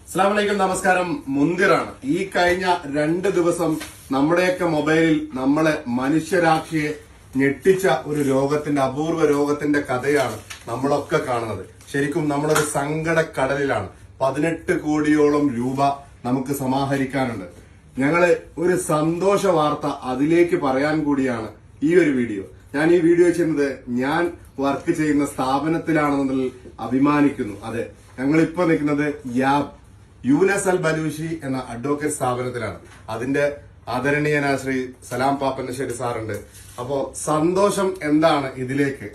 അസ്സലാമലൈക്കും, നമസ്കാരം. മുന്തിറാണ്. ഈ കഴിഞ്ഞ 2 ദിവസം നമ്മുടെയൊക്കെ മൊബൈലിൽ നമ്മളെ മനുഷ്യരാശിയെ ഞെട്ടിച്ച ഒരു രോഗത്തിന്റെ, അപൂർവ രോഗത്തിന്റെ കഥയാണ് നമ്മളൊക്കെ കാണുന്നത്. ശരിക്കും നമ്മളൊരു സങ്കടക്കടലിലാണ്. 18 കോടിയോളം രൂപ നമുക്ക് സമാഹരിക്കാനുണ്ട്. ഞങ്ങള് ഒരു സന്തോഷ വാർത്ത അതിലേക്ക് പറയാൻ കൂടിയാണ് ഈ ഒരു വീഡിയോ. ഞാൻ ഈ വീഡിയോ ചെയ്യുന്നത് ഞാൻ വർക്ക് ചെയ്യുന്ന സ്ഥാപനത്തിലാണെന്നതിൽ അഭിമാനിക്കുന്നു. അതെ, ഞങ്ങളിപ്പോ നിൽക്കുന്നത് യൂനസ് അൽ ബലൂഷി എന്ന അഡ്വക്കേറ്റ് സ്ഥാപനത്തിലാണ്. അതിന്റെ ആദരണീയനായ ശ്രീ സലാം പാപ്പന്നശ്ശേരി സാറുണ്ട്. അപ്പോ സന്തോഷം എന്താണ്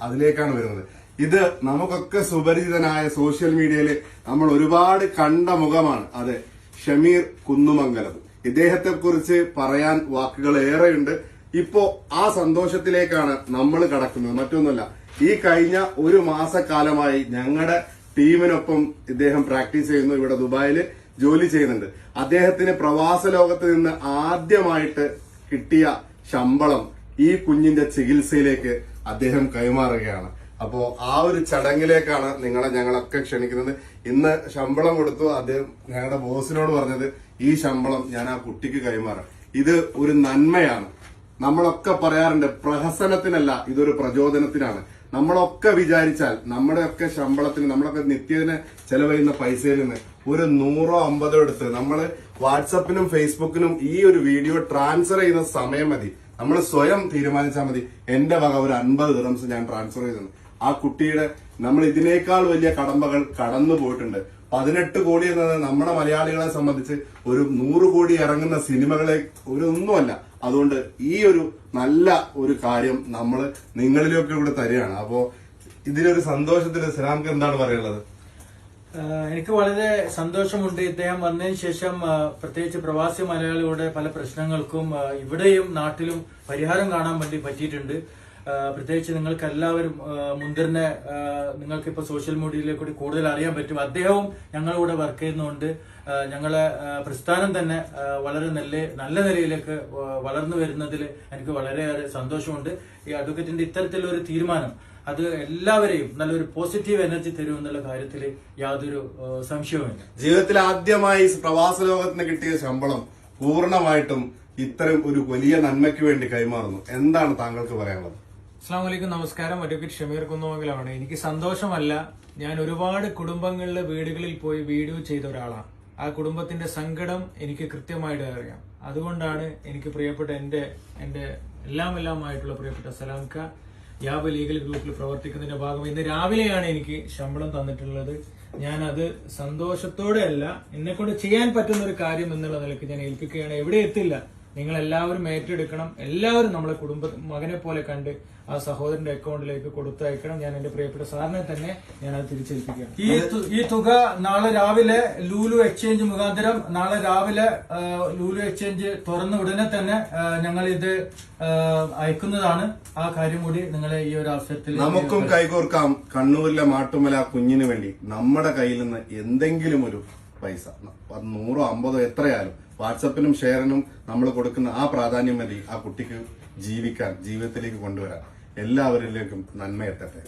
അതിലേക്കാണ് വരുന്നത്. ഇത് നമുക്കൊക്കെ സുപരിചിതനായ സോഷ്യൽ മീഡിയയിൽ നമ്മൾ ഒരുപാട് കണ്ട മുഖമാണ്. അതെ, ഷമീർ കുന്നുമംഗലം. ഇദ്ദേഹത്തെ കുറിച്ച് പറയാൻ വാക്കുകൾ ഏറെയുണ്ട്. ഇപ്പോ ആ സന്തോഷത്തിലേക്കാണ് നമ്മൾ കടക്കുന്നത്. മറ്റൊന്നുമല്ല, ഈ കഴിഞ്ഞ 1 മാസക്കാലമായി ഞങ്ങളുടെ ടീമിനൊപ്പം ഇദ്ദേഹം പ്രാക്ടീസ് ചെയ്യുന്നു. ഇവിടെ ദുബായില് ജോലി ചെയ്യുന്നുണ്ട്. അദ്ദേഹത്തിന് പ്രവാസ ലോകത്ത് നിന്ന് ആദ്യമായിട്ട് കിട്ടിയ ശമ്പളം ഈ കുഞ്ഞിന്റെ ചികിത്സയിലേക്ക് അദ്ദേഹം കൈമാറുകയാണ്. അപ്പോ ആ ഒരു ചടങ്ങിലേക്കാണ് ഞങ്ങളൊക്കെ ക്ഷണിക്കുന്നത്. ഇന്ന് ശമ്പളം കൊടുത്തു. അദ്ദേഹം ഞങ്ങളുടെ ബോസിനോട് പറഞ്ഞത് ഈ ശമ്പളം ഞാൻ ആ കുട്ടിക്ക് കൈമാറാം. ഇത് ഒരു നന്മയാണ്. നമ്മളൊക്കെ പറയാറുണ്ട്, പ്രഹസനത്തിനല്ല, ഇതൊരു പ്രചോദനത്തിനാണ്. നമ്മളൊക്കെ വിചാരിച്ചാൽ നമ്മുടെയൊക്കെ ശമ്പളത്തിന്, നമ്മളൊക്കെ നിത്യദിന ചെലവഴിയുന്ന പൈസയിൽ നിന്ന് ഒരു 100 50 എടുത്ത് നമ്മൾ വാട്സപ്പിനും ഫേസ്ബുക്കിനും ഈ ഒരു വീഡിയോ ട്രാൻസ്ഫർ ചെയ്യുന്ന സമയം മതി. നമ്മൾ സ്വയം തീരുമാനിച്ചാൽ മതി. എന്റെ വക ഒരു 50 ദിർഹംസ് ഞാൻ ട്രാൻസ്ഫർ ചെയ്തു. ആ കുട്ടിയുടെ നമ്മൾ ഇതിനേക്കാൾ വലിയ കടമ്പകൾ കടന്നു പോയിട്ടുണ്ട്. 18 കോടി എന്നത് നമ്മുടെ മലയാളികളെ സംബന്ധിച്ച് ഒരു 100 കോടി ഇറങ്ങുന്ന സിനിമകളെ ഒന്നുമല്ല. അതുകൊണ്ട് ഈ ഒരു നല്ല ഒരു കാര്യം നമ്മൾ നിങ്ങളിലൊക്കെ ഇവിടെ തരികയാണ്. അപ്പോ ഇതിലൊരു സന്തോഷത്തിന് സലാംക്ക് എന്താണ് പറയാനുള്ളത്? എനിക്ക് വളരെ സന്തോഷമുണ്ട്. ഇദ്ദേഹം വന്നതിന് ശേഷം പ്രത്യേകിച്ച് പ്രവാസി മലയാളികളുടെ പല പ്രശ്നങ്ങൾക്കും ഇവിടെയും നാട്ടിലും പരിഹാരം കാണാൻ വേണ്ടി പറ്റിയിട്ടുണ്ട്. പ്രത്യേകിച്ച് നിങ്ങൾക്ക് എല്ലാവരും മുന്തിറിനെ നിങ്ങൾക്കിപ്പോ സോഷ്യൽ മീഡിയയിലെ കൂടി കൂടുതൽ അറിയാൻ പറ്റും. അദ്ദേഹവും ഞങ്ങളുടെ വർക്ക് ചെയ്യുന്നതുകൊണ്ട് ഞങ്ങളെ പ്രസ്ഥാനം തന്നെ വളരെ നല്ല നിലയിലേക്ക് വളർന്നു വരുന്നതിൽ എനിക്ക് വളരെയേറെ സന്തോഷമുണ്ട്. ഈ അഡ്വക്കേറ്റിന്റെ ഇത്തരത്തിലൊരു തീരുമാനം അത് എല്ലാവരെയും നല്ലൊരു പോസിറ്റീവ് എനർജി തരും എന്നുള്ള കാര്യത്തിൽ യാതൊരു സംശയവുമില്ല. ജീവിതത്തിൽ ആദ്യമായി പ്രവാസ ലോകത്തിന് കിട്ടിയ ശമ്പളം പൂർണ്ണമായിട്ടും ഇത്തരം ഒരു വലിയ നന്മയ്ക്ക് വേണ്ടി കൈമാറുന്നു. എന്താണ് താങ്കൾക്ക് പറയാനുള്ളത്? അസ്സാം വലൈക്കും, നമസ്കാരം. അഡ്വക്കേറ്റ് ഷമീർ കുന്നുമംഗലമാണ്. എനിക്ക് സന്തോഷമല്ല, ഞാൻ ഒരുപാട് വീടുകളിൽ പോയി വീഡിയോ ചെയ്ത ഒരാളാണ്. ആ കുടുംബത്തിന്റെ സങ്കടം എനിക്ക് കൃത്യമായിട്ട് അറിയാം. അതുകൊണ്ടാണ് എനിക്ക് പ്രിയപ്പെട്ട എന്റെ എല്ലാമായിട്ടുള്ള പ്രിയപ്പെട്ട സലാംക്ക യാബ് ലീഗൽ ഗ്രൂപ്പിൽ പ്രവർത്തിക്കുന്നതിന്റെ ഭാഗം ഇന്ന് രാവിലെയാണ് എനിക്ക് ശമ്പളം തന്നിട്ടുള്ളത്. ഞാനത് സന്തോഷത്തോടെയല്ല, എന്നെ കൊണ്ട് ചെയ്യാൻ പറ്റുന്ന ഒരു കാര്യം എന്നുള്ള നിലയ്ക്ക് ഞാൻ ഏൽപ്പിക്കുകയാണ്. എവിടെ എത്തില്ല, നിങ്ങൾ എല്ലാവരും ഏറ്റെടുക്കണം. എല്ലാവരും നമ്മളെ മകനെ പോലെ കണ്ട് ആ സഹോദരന്റെ അക്കൗണ്ടിലേക്ക് കൊടുത്തയക്കണം. ഞാൻ എന്റെ പ്രിയപ്പെട്ട സാറിനെ തന്നെ ഞാൻ അത് തിരിച്ചേൽപ്പിക്കുകയാണ്. ഈ തുക നാളെ രാവിലെ ലൂലു എക്സ്ചേഞ്ച് മുഖാന്തരം ലൂലു എക്സ്ചേഞ്ച് തുറന്ന ഉടനെ തന്നെ ഞങ്ങൾ ഇത് അയക്കുന്നതാണ്. ആ കാര്യം കൂടി നിങ്ങളെ ഈ ഒരു അവസരത്തിൽ നമുക്കും കൈകോർക്കാം. കണ്ണൂരിലെ മാട്ടുമല കുഞ്ഞിന് വേണ്ടി നമ്മുടെ കയ്യിൽ നിന്ന് എന്തെങ്കിലും ഒരു പൈസ 100 50 എത്രയായാലും വാട്സപ്പിനും ഷെയറിനും നമ്മൾ കൊടുക്കുന്ന ആ പ്രാധാന്യം മതി ആ കുട്ടിക്ക് ജീവിക്കാൻ, ജീവിതത്തിലേക്ക് കൊണ്ടുവരാൻ. എല്ലാവരിലേക്കും നന്മ എത്തട്ടെ.